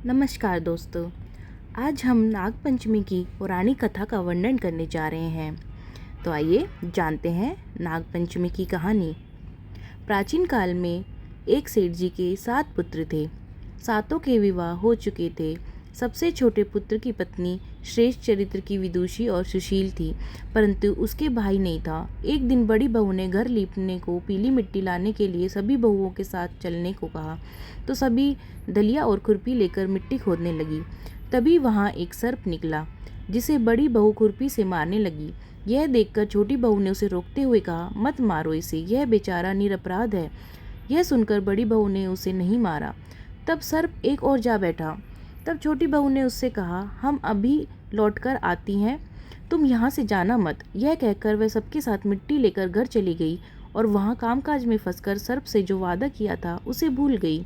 नमस्कार दोस्तों। आज हम नाग पंचमी की पौराणिक कथा का वर्णन करने जा रहे हैं। तो आइए जानते हैं नाग पंचमी की कहानी। प्राचीन काल में एक सेठ जी के 7 पुत्र थे। सातों के विवाह हो चुके थे। सबसे छोटे पुत्र की पत्नी श्रेष्ठ चरित्र की विदुषी और सुशील थी, परंतु उसके भाई नहीं था। एक दिन बड़ी बहू ने घर लीपने को पीली मिट्टी लाने के लिए सभी बहुओं के साथ चलने को कहा, तो सभी दलिया और खुरपी लेकर मिट्टी खोदने लगी। तभी वहां एक सर्प निकला, जिसे बड़ी बहू खुरपी से मारने लगी। यह देखकर छोटी बहू ने उसे रोकते हुए कहा, मत मारो इसे, यह बेचारा निरपराध है। यह सुनकर बड़ी बहू ने उसे नहीं मारा। तब सर्प एक और जा बैठा। तब छोटी बहू ने उससे कहा, हम अभी लौटकर आती हैं, तुम यहाँ से जाना मत। यह कहकर वह सबके साथ मिट्टी लेकर घर चली गई और वहाँ कामकाज में फंसकर सर्प से जो वादा किया था उसे भूल गई।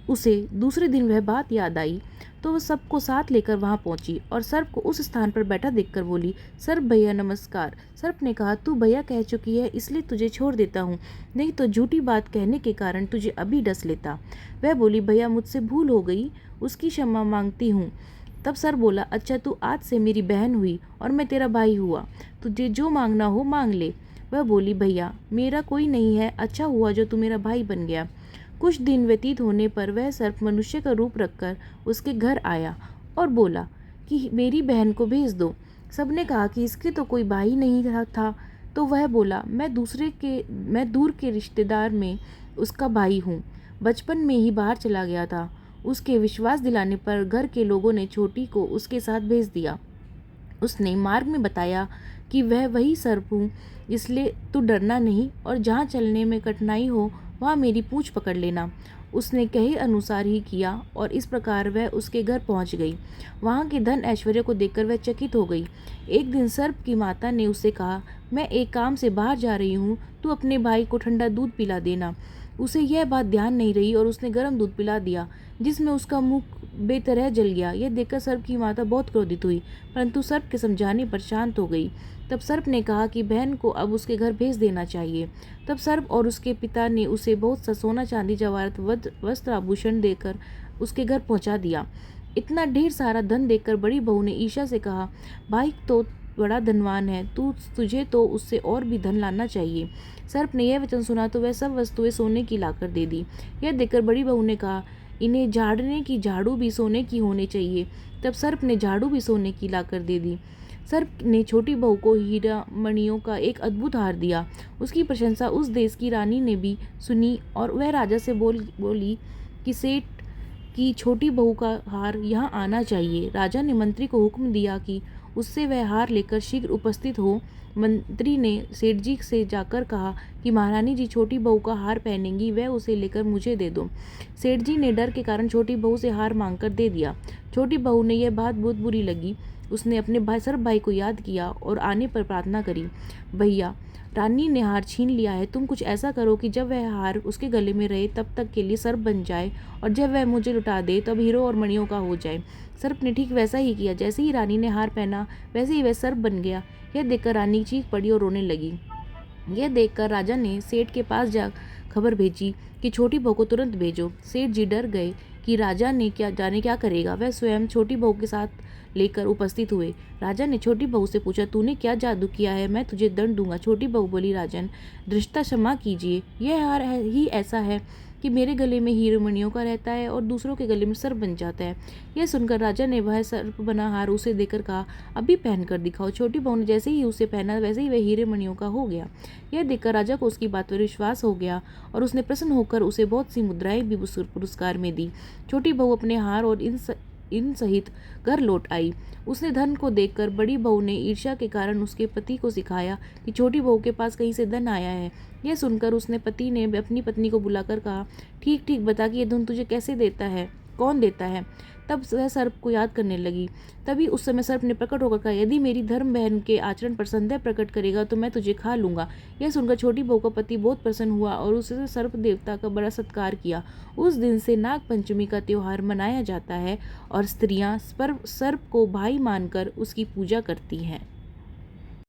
उसे दूसरे दिन वह बात याद आई, तो वह सबको साथ लेकर वहां पहुंची और सर्प को उस स्थान पर बैठा देखकर बोली, सर्प भैया नमस्कार। सर्प ने कहा, तू भैया कह चुकी है इसलिए तुझे छोड़ देता हूँ, नहीं तो झूठी बात कहने के कारण तुझे अभी डस लेता। वह बोली, भैया मुझसे भूल हो गई, उसकी क्षमा मांगती हूँ। तब सर्प बोला, अच्छा तू आज से मेरी बहन हुई और मैं तेरा भाई हुआ, तुझे जो मांगना हो मांग ले। वह बोली, भैया मेरा कोई नहीं है, अच्छा हुआ जो तू मेरा भाई बन गया। कुछ दिन व्यतीत होने पर वह सर्प मनुष्य का रूप रखकर उसके घर आया और बोला कि मेरी बहन को भेज दो। सबने कहा कि इसके तो कोई भाई नहीं था। तो वह बोला, मैं दूर के रिश्तेदार में उसका भाई हूँ, बचपन में ही बाहर चला गया था। उसके विश्वास दिलाने पर घर के लोगों ने छोटी को उसके साथ भेज दिया। उसने मार्ग में बताया कि वह वही सर्प हूँ, इसलिए तू डरना नहीं और जहाँ चलने में कठिनाई हो वहाँ मेरी पूँछ पकड़ लेना। उसने कहे अनुसार ही किया और इस प्रकार वह उसके घर पहुँच गई। वहाँ के धन ऐश्वर्य को देखकर वह चकित हो गई। एक दिन सर्प की माता ने उससे कहा, मैं एक काम से बाहर जा रही हूँ, तू अपने भाई को ठंडा दूध पिला देना। उसे यह बात ध्यान नहीं रही और उसने गर्म दूध पिला दिया, जिसमें उसका मुख बेतरह जल गया। यह देखकर सर्प की माता बहुत क्रोधित हुई, परंतु सर्प के समझाने पर शांत हो गई। तब सर्प ने कहा कि बहन को अब उसके घर भेज देना चाहिए। तब सर्प और उसके पिता ने उसे बहुत सा सोना चांदी जवाहरात वस्त्र आभूषण देकर उसके घर पहुंचा दिया। इतना ढेर सारा धन देखकर बड़ी बहू ने ईर्ष्या से कहा, भाई तो बड़ा धनवान है, तुझे तो उससे और भी धन लाना चाहिए। सर्प ने यह वचन सुना तो वह सब वस्तुएं सोने की लाकर दे दी। यह देखकर बड़ी बहू ने कहा, इन्हें झाड़ने की झाड़ू भी सोने की होनी चाहिए। तब सर्प ने झाड़ू भी सोने की लाकर दे दी। सर्प ने छोटी बहू को हीरा मणियों का एक अद्भुत हार दिया। उसकी प्रशंसा उस देश की रानी ने भी सुनी और वह राजा से बोली कि सेठ की छोटी बहू का हार यहाँ आना चाहिए। राजा ने मंत्री को हुक्म दिया कि उससे वह हार लेकर शीघ्र उपस्थित हो। मंत्री ने सेठ जी से जाकर कहा कि महारानी जी छोटी बहू का हार पहनेंगी, वह उसे लेकर मुझे दे दो। सेठ जी ने डर के कारण छोटी बहू से हार मांगकर दे दिया। छोटी बहू ने यह बात बहुत बुरी लगी। उसने अपने सर्प भाई को याद किया और आने पर प्रार्थना करी, भैया रानी ने हार छीन लिया है, तुम कुछ ऐसा करो कि जब वह हार उसके गले में रहे तब तक के लिए सर्प बन जाए और जब वह मुझे लुटा दे तब हीरो और मणियों का हो जाए। सर्प ने ठीक वैसा ही किया। जैसे ही रानी ने हार पहना वैसे ही वह सर्प बन गया। यह देखकर रानी चीख पड़ी और रोने लगी। यह देखकर राजा ने सेठ के पास जा खबर भेजी कि छोटी बहू को तुरंत भेजो। सेठ जी डर गए कि राजा ने क्या करेगा। वह स्वयं छोटी बहू के साथ लेकर उपस्थित हुए। राजा ने छोटी बहू से पूछा, तूने क्या जादू किया है, मैं तुझे दंड दूंगा। छोटी बहू बोली, राजन धृष्टा क्षमा कीजिए, यह हार ही ऐसा है कि मेरे गले में हीरे मणियों का रहता है और दूसरों के गले में सर्प बन जाता है। यह सुनकर राजा ने वह सर्प बना हार उसे देकर कहा, अभी पहन कर दिखाओ। छोटी बहू ने जैसे ही उसे पहना वैसे ही वह हीरे मणियों का हो गया। यह देखकर राजा को उसकी बात पर विश्वास हो गया और उसने प्रसन्न होकर उसे बहुत सी मुद्राएं भी पुरस्कार में दी। छोटी बहू अपने हार और इन सहित घर लौट आई। उसने धन को देखकर बड़ी बहू ने ईर्ष्या के कारण उसके पति को सिखाया कि छोटी बहू के पास कहीं से धन आया है। यह सुनकर उसने पति ने अपनी पत्नी को बुलाकर कहा, ठीक ठीक बता कि यह धन तुझे कैसे देता है, कौन देता है। तब वह सर्प को याद करने लगी। तभी उस समय सर्प ने प्रकट होकर कहा, यदि मेरी धर्म बहन के आचरण पर संदेह प्रकट करेगा तो मैं तुझे खा लूंगा। यह सुनकर छोटी बहू का पति बहुत प्रसन्न हुआ और उसने सर्प देवता का बड़ा सत्कार किया। उस दिन से नाग पंचमी का त्योहार मनाया जाता है और स्त्रियां सर्प को भाई मानकर उसकी पूजा करती हैं।